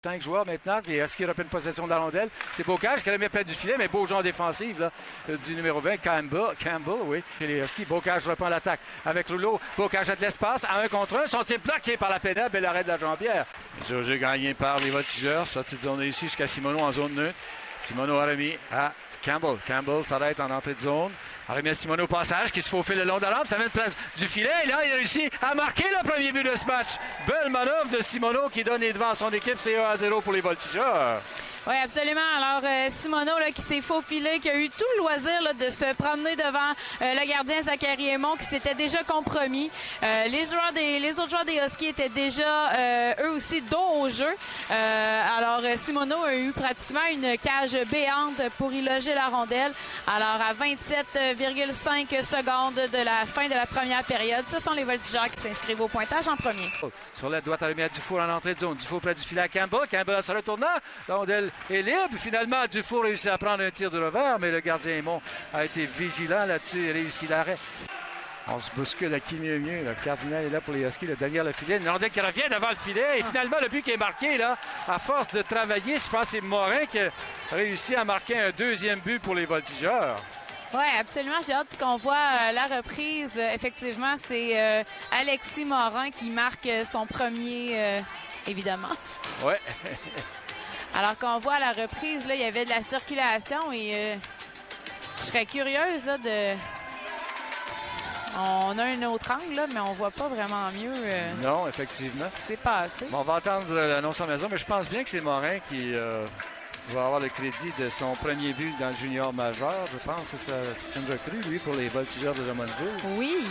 5 joueurs maintenant. Les Huskies reprennent possession de la rondelle. C'est Bocage qui la met près du filet, mais beau genre défensif là, du numéro 20, Campbell, oui. Et les Huskies, Bocage reprend l'attaque avec Rouleau. Bocage a de l'espace à 1 contre 1. Son tir bloqué par la pénale, bel arrêt de la jambière. Jeu gagné par les voltigeurs. Sortie de zone ici jusqu'à Simoneau en zone neutre. Simoneau a remis à Campbell. Campbell s'arrête en entrée de zone. A remis à Simoneau au passage qui se faufile le long de la rampe. Ça met une place du filet. Et là, il a réussi à marquer le premier but de ce match. Belle manœuvre de Simoneau qui donne les devants à son équipe. C'est 1-0 pour les voltigeurs. Oui, absolument. Alors, Simoneau qui s'est faufilé, qui a eu tout le loisir là, de se promener devant le gardien Zachary Aymon qui s'était déjà compromis. Les autres joueurs des Huskies étaient déjà, eux aussi, dos au jeu. Alors, Simoneau a eu pratiquement une cage béante pour y loger la rondelle. Alors, à 27,5 secondes de la fin de la première période, ce sont les voltigeurs qui s'inscrivent au pointage en premier. Sur la droite, elle met à Dufour en entrée de zone. Dufour près du filet à Campbell. Campbell se retournant. La rondelle est libre. Finalement, Dufour réussit à prendre un tir de revers, mais le gardien Aymon a été vigilant là-dessus et réussit l'arrêt. On se bouscule à qui mieux. Le Cardinal est là pour les Huskies, derrière le filet. Une rondelle qui revient devant le filet. Et finalement, le but qui est marqué, là, à force de travailler, je pense que c'est Morin qui a réussi à marquer un deuxième but pour les voltigeurs. Oui, absolument. J'ai hâte qu'on voit la reprise. Effectivement, c'est Alexis Morin qui marque son premier, évidemment. Oui. Alors qu'on voit la reprise, là, il y avait de la circulation et je serais curieuse là, de... On a un autre angle, là, mais on voit pas vraiment mieux. Non, effectivement. C'est passé. Bon, on va attendre l'annonce à la maison, mais je pense bien que c'est Morin qui va avoir le crédit de son premier but dans le junior majeur. Je pense que c'est une recrue, lui, pour les voltigeurs de Drummondville. Oui.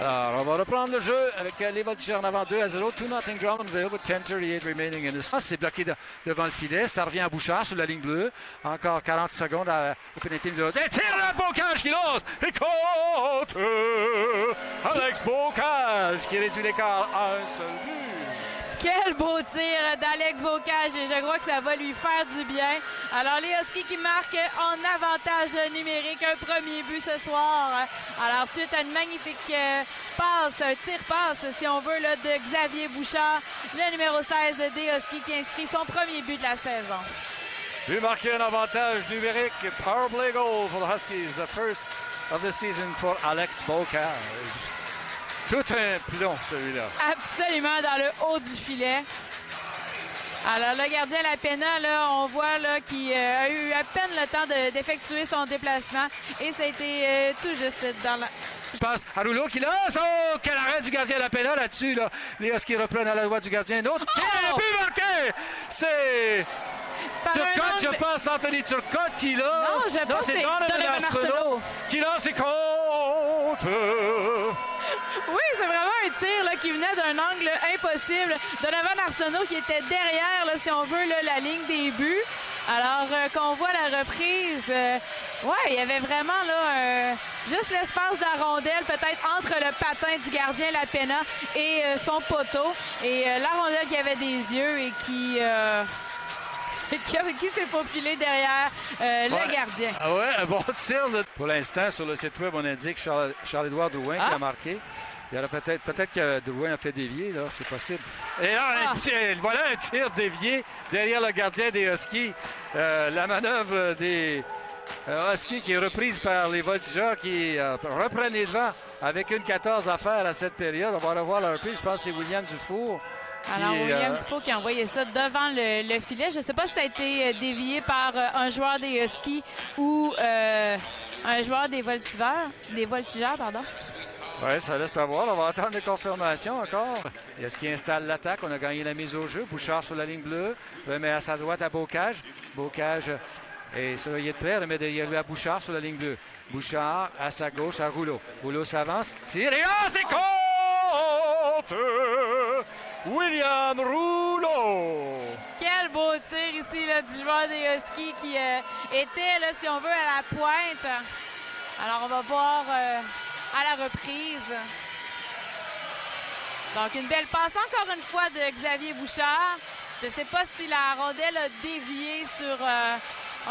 Alors, on va reprendre le jeu avec les voltigeurs en avant 2-0. 2-0 Drummondville with 10:38 remaining in the... C'est bloqué devant le filet. Ça revient à Bouchard sur la ligne bleue. Encore 40 secondes au pénalité de l'autre. Et tire le Bocage qui lance! Et compte! Alex Bocage qui réduit l'écart à un seul but. Quel beau tir d'Alex Bocage et je crois que ça va lui faire du bien. Alors, les Huskies qui marquent en avantage numérique un premier but ce soir. Alors, suite à une magnifique passe, un tir-passe, si on veut, là, de Xavier Bouchard, le numéro 16 des Huskies qui inscrit son premier but de la saison. But marqué un avantage numérique. Power play goal for the Huskies. The first of the season for Alex Bocage. Tout un plomb, celui-là. Absolument, dans le haut du filet. Alors, le gardien Lapena, là, on voit là, qu'il a eu à peine le temps d'effectuer son déplacement. Et ça a été tout juste dans la... Je passe à Rouleau qui lance. Oh, quel arrêt du gardien Lapena là-dessus. Là. Les Huskies reprennent à la droite du gardien. L'autre, but marqué! C'est... Turcotte, je pense, Anthony Turcotte qui lance. Non, c'est Donovan Arsenault qui lance et compte. Oui, c'est vraiment un tir là, qui venait d'un angle impossible. Donovan Arsenault qui était derrière, là, si on veut, là, la ligne des buts. Alors qu'on voit la reprise, ouais, il y avait vraiment là juste l'espace de la rondelle, peut-être entre le patin du gardien Lapena et son poteau. Et la rondelle qui avait des yeux et qui s'est faufilé derrière le gardien. Ah ouais, un bon tir. Pour l'instant, sur le site web, on indique Charles-Édouard Drouin qui a marqué. Il y aura peut-être que Drouin a fait dévier, là, c'est possible. Et là, voilà un tir dévié derrière le gardien des Huskies. La manœuvre des Huskies qui est reprise par les voltigeurs qui reprennent les devants avec une 14 à faire à cette période. On va revoir la reprise. Je pense que c'est William Dufour. Alors, William Dufour qui a envoyé ça devant le filet. Je ne sais pas si ça a été dévié par un joueur des Huskies ou un joueur des voltigeurs, pardon. Oui, ça laisse à voir. On va attendre des confirmations encore. Il y a ce qui installe l'attaque. On a gagné la mise au jeu. Bouchard sur la ligne bleue. Remet à sa droite à Bocage. Bocage est sur le prêt. Remet derrière lui à Bouchard sur la ligne bleue. Bouchard à sa gauche à Rouleau. Rouleau s'avance. Tire et c'est compte! William Rouleau! Quel beau tir ici là, du joueur des Huskies qui était, là, si on veut, à la pointe. Alors, on va voir à la reprise. Donc, une belle passe encore une fois de Xavier Bouchard. Je ne sais pas si la rondelle a dévié sur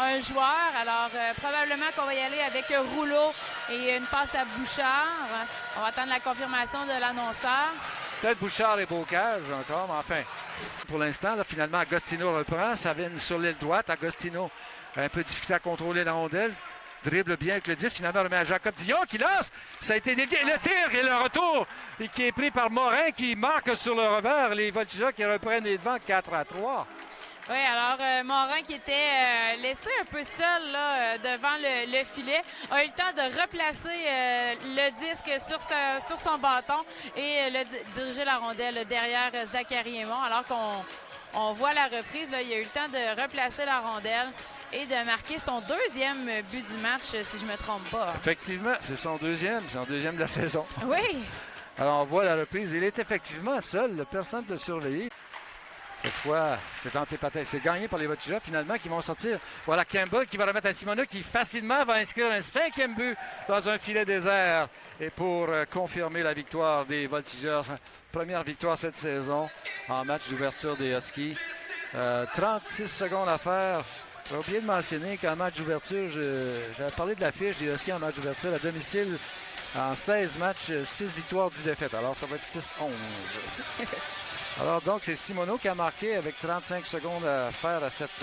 un joueur. Alors, probablement qu'on va y aller avec Rouleau et une passe à Bouchard. On va attendre la confirmation de l'annonceur. Peut-être Bouchard et Bocage encore, mais enfin, pour l'instant, là, finalement, Agostino reprend. Ça vient sur l'aile droite. Agostino a un peu de difficulté à contrôler la rondelle. Dribble bien avec le 10. Finalement, remet à Jacob Dion qui lance. Ça a été dévié. Le tir et le retour et qui est pris par Morin qui marque sur le revers. Les Voltigeurs qui reprennent les devants 4-3. Oui, alors Morin qui était laissé un peu seul là, devant le filet a eu le temps de replacer le disque sur son bâton et diriger la rondelle derrière Zachary Aymon. Alors qu'on voit la reprise, là, il a eu le temps de replacer la rondelle et de marquer son deuxième but du match, si je ne me trompe pas. Effectivement, c'est son deuxième de la saison. Oui. Alors on voit la reprise. Il est effectivement seul, personne ne le surveiller. Cette fois, c'est Antépathé. C'est gagné par les Voltigeurs, finalement, qui vont sortir. Voilà Campbell qui va remettre à Simoneau, qui facilement va inscrire un 5e but dans un filet désert. Et pour confirmer la victoire des Voltigeurs, première victoire cette saison en match d'ouverture des Huskies. 36 secondes à faire. J'ai oublié de mentionner qu'en match d'ouverture, j'avais parlé de la fiche des Huskies en match d'ouverture à domicile. En 16 matchs, 6 victoires, 10 défaites. Alors, ça va être 6-11. Alors, donc, c'est Simoneau qui a marqué avec 35 secondes à faire à cette